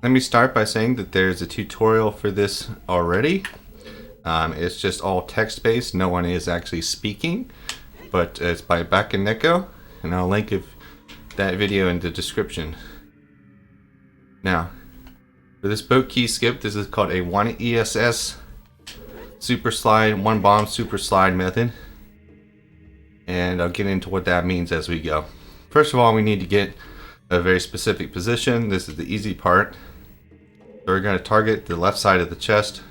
Let me start by saying that there's a tutorial for this already. It's just all text-based. No one is actually speaking, but it's by Bakaneko, and I'll link that video in the description. Now, for this boat key skip, this is called a 1 ESS super slide, 1 bomb super slide method. And I'll get into what that means as we go. First of all, we need to get a very specific position. This is the easy part. So we're going to target the left side of the chest.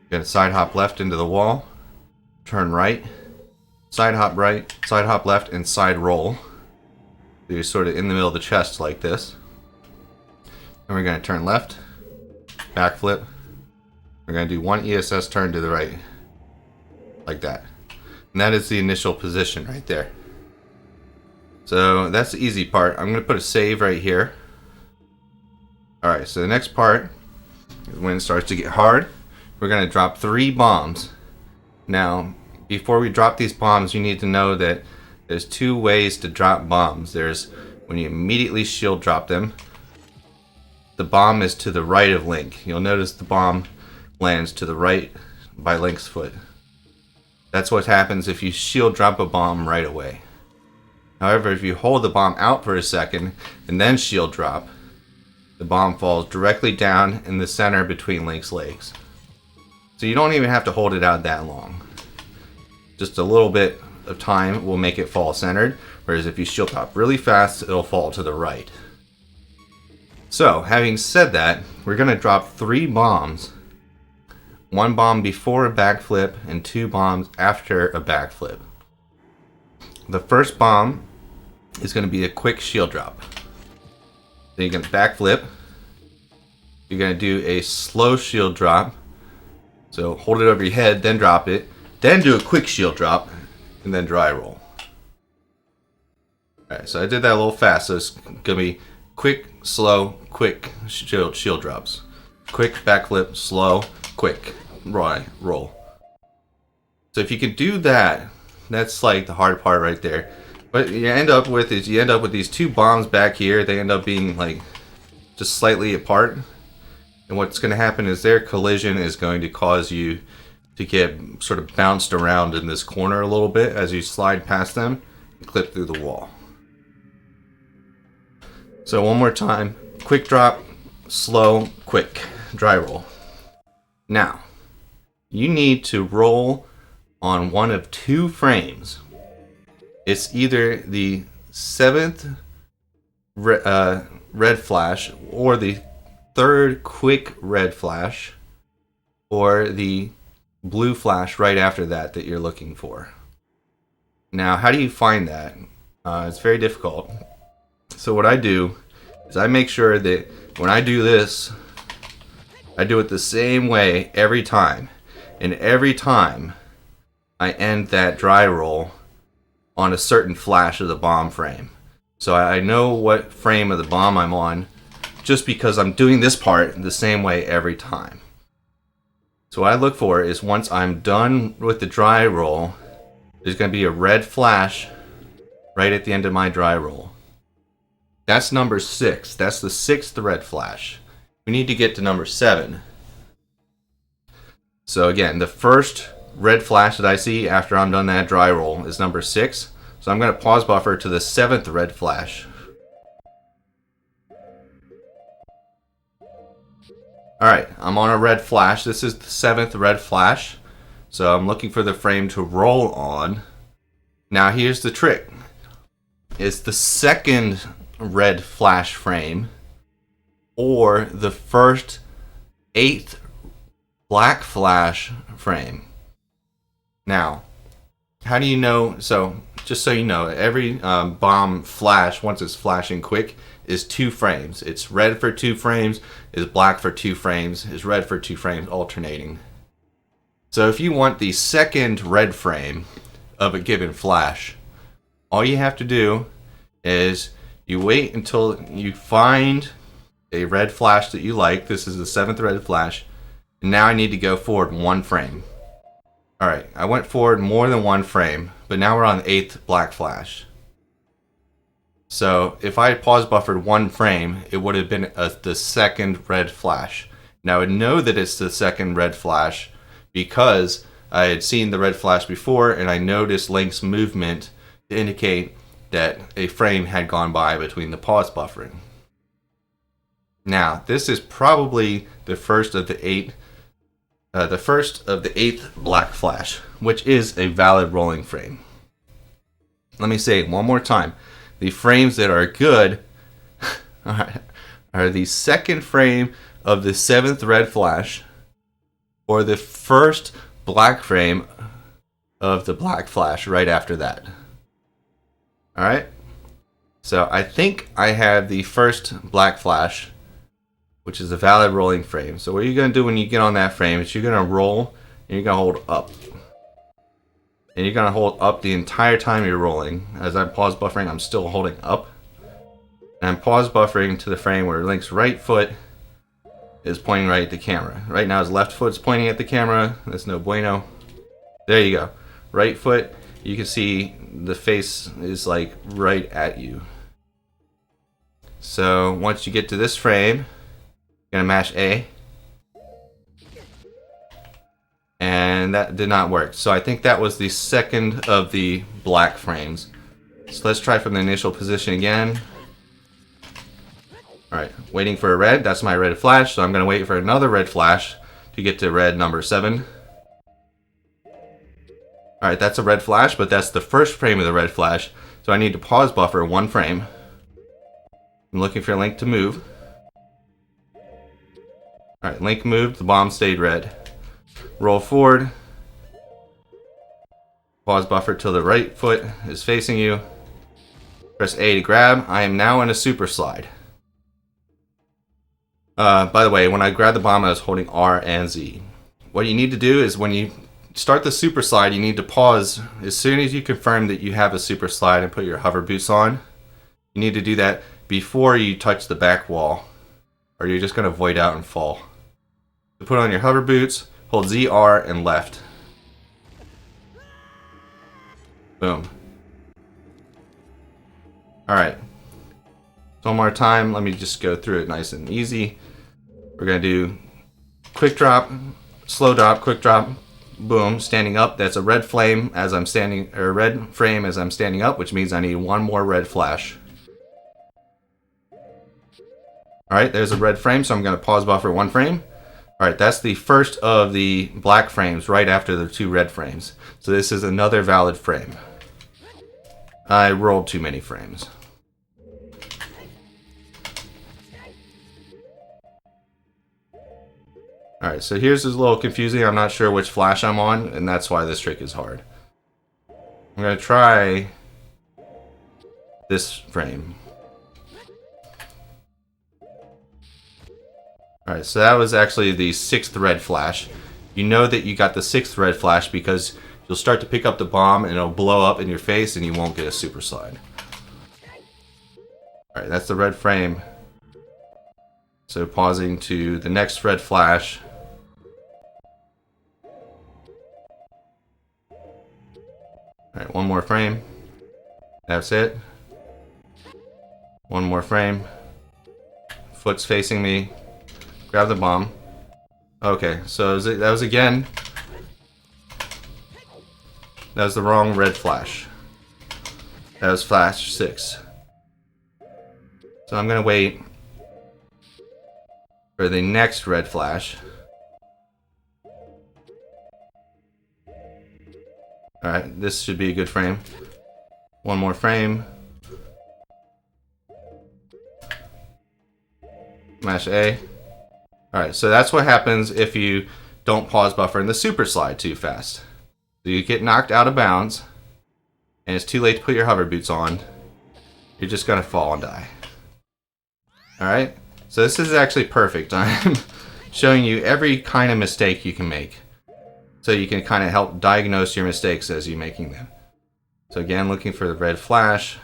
We're going to side hop left into the wall, turn right, side hop left, and side roll. So you're sort of in the middle of the chest like this. And we're going to turn left, backflip. We're going to do 1 ESS turn to the right, like that. And that is the initial position right there. So that's the easy part. I'm going to put a save right here. Alright, so the next part is when it starts to get hard. We're going to drop 3 bombs. Now, before we drop these bombs, you need to know that there's 2 ways to drop bombs. There's when you immediately shield drop them. The bomb is to the right of Link. You'll notice the bomb lands to the right by Link's foot. That's what happens if you shield drop a bomb right away. However, if you hold the bomb out for a second and then shield drop, the bomb falls directly down in the center between Link's legs. So you don't even have to hold it out that long. Just a little bit of time will make it fall centered, whereas if you shield drop really fast, it'll fall to the right. So, having said that, we're going to drop 3 bombs. 1 bomb before a backflip and 2 bombs after a backflip. The first bomb is going to be a quick shield drop. Then you're going to backflip. You're going to do a slow shield drop. So hold it over your head, then drop it. Then do a quick shield drop, and then dry roll. Alright, so I did that a little fast, so it's going to be quick, slow, quick shield drops. Quick, backflip, slow, quick, dry roll. So if you can do that, that's like the hard part right there. What you end up with is these 2 bombs back here. They end up being like just slightly apart. And what's going to happen is their collision is going to cause you to get sort of bounced around in this corner a little bit as you slide past them and clip through the wall. So one more time. Quick drop, slow, quick, dry roll. Now, you need to roll on one of 2 frames. It's either the 7th red flash or the 3rd quick red flash or the blue flash right after that you're looking for. Now, how do you find that? It's very difficult. So what I do is I make sure that when I do this, I do it the same way every time. And every time I end that dry roll on a certain flash of the bomb frame. So I know what frame of the bomb I'm on just because I'm doing this part the same way every time. So what I look for is once I'm done with the dry roll, there's going to be a red flash right at the end of my dry roll. That's number 6. That's the 6th red flash. We need to get to number 7. So again, the first red flash that I see after I'm done that dry roll is number 6. So I'm going to pause buffer to the 7th red flash. Alright, I'm on a red flash. This is the 7th red flash. So I'm looking for the frame to roll on. Now here's the trick. It's the 2nd red flash frame or the first 8th black flash frame. Now, how do you know? So, just so you know, every bomb flash, once it's flashing quick, is 2 frames. It's red for 2 frames, is black for 2 frames, is red for 2 frames, alternating. So if you want the 2nd red frame of a given flash, all you have to do is you wait until you find a red flash that you like. This is the 7th red flash. And now I need to go forward 1 frame. Alright, I went forward more than 1 frame, but now we're on the 8th black flash. So if I had pause buffered one frame, it would have been the second red flash. Now I would know that it's the second red flash because I had seen the red flash before and I noticed Link's movement to indicate that a frame had gone by between the pause buffering. Now, this is probably the first of the eighth black flash, which is a valid rolling frame. Let me say it one more time. The frames that are good are the second frame of the 7th red flash or the first black frame of the black flash right after that. Alright? So I think I have the first black flash, which is a valid rolling frame. So what you're going to do when you get on that frame is you're going to roll and you're going to hold up. And you're going to hold up the entire time you're rolling. As I'm pause buffering, I'm still holding up. And I'm pause buffering to the frame where Link's right foot is pointing right at the camera. Right now his left foot's pointing at the camera. That's no bueno. There you go. Right foot, you can see the face is like right at you. So once you get to this frame, you're going to mash A. And that did not work. So I think that was the second of the black frames. So let's try from the initial position again. Alright, waiting for a red. That's my red flash. So I'm going to wait for another red flash to get to red number 7. Alright, that's a red flash, but that's the first frame of the red flash. So I need to pause buffer one frame. I'm looking for Link to move. Alright, Link moved. The bomb stayed red. Roll forward. Pause buffer till the right foot is facing you. Press A to grab. I am now in a super slide. By the way, when I grabbed the bomb, I was holding R and Z. What you need to do is when you start the super slide, you need to pause as soon as you confirm that you have a super slide and put your hover boots on. You need to do that before you touch the back wall, or you're just going to void out and fall. So put on your hover boots, hold Z, R, and left. Boom. Alright. So one more time, let me just go through it nice and easy. We're going to do quick drop, slow drop, quick drop, boom, standing up. That's a red flame as I'm standing, or a red frame as I'm standing up, which means I need one more red flash. Alright, there's a red frame, so I'm going to pause buffer one frame. Alright, that's the first of the black frames right after the two red frames. So this is another valid frame. I rolled too many frames. Alright, so here's a little confusing. I'm not sure which flash I'm on, and that's why this trick is hard. I'm going to try this frame. Alright, so that was actually the 6th red flash. You know that you got the 6th red flash because you'll start to pick up the bomb and it'll blow up in your face and you won't get a super slide. Alright, that's the red frame. So pausing to the next red flash. Alright, one more frame. That's it. One more frame. Foot's facing me. Grab the bomb. Okay, so that was again. That was the wrong red flash. That was flash 6. So I'm going to wait for the next red flash. Alright, this should be a good frame. One more frame. Smash A. Alright, so that's what happens if you don't pause buffer in the super slide too fast. So you get knocked out of bounds, and it's too late to put your hover boots on. You're just going to fall and die. Alright, so this is actually perfect. I'm showing you every kind of mistake you can make. So you can kind of help diagnose your mistakes as you're making them. So again, looking for the red flash.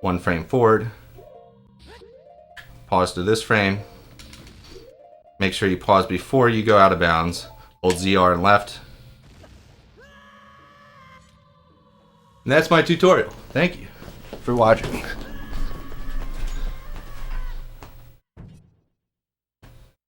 One frame forward. Pause to this frame. Make sure you pause before you go out of bounds. Hold ZR and left. And that's my tutorial. Thank you. for watching.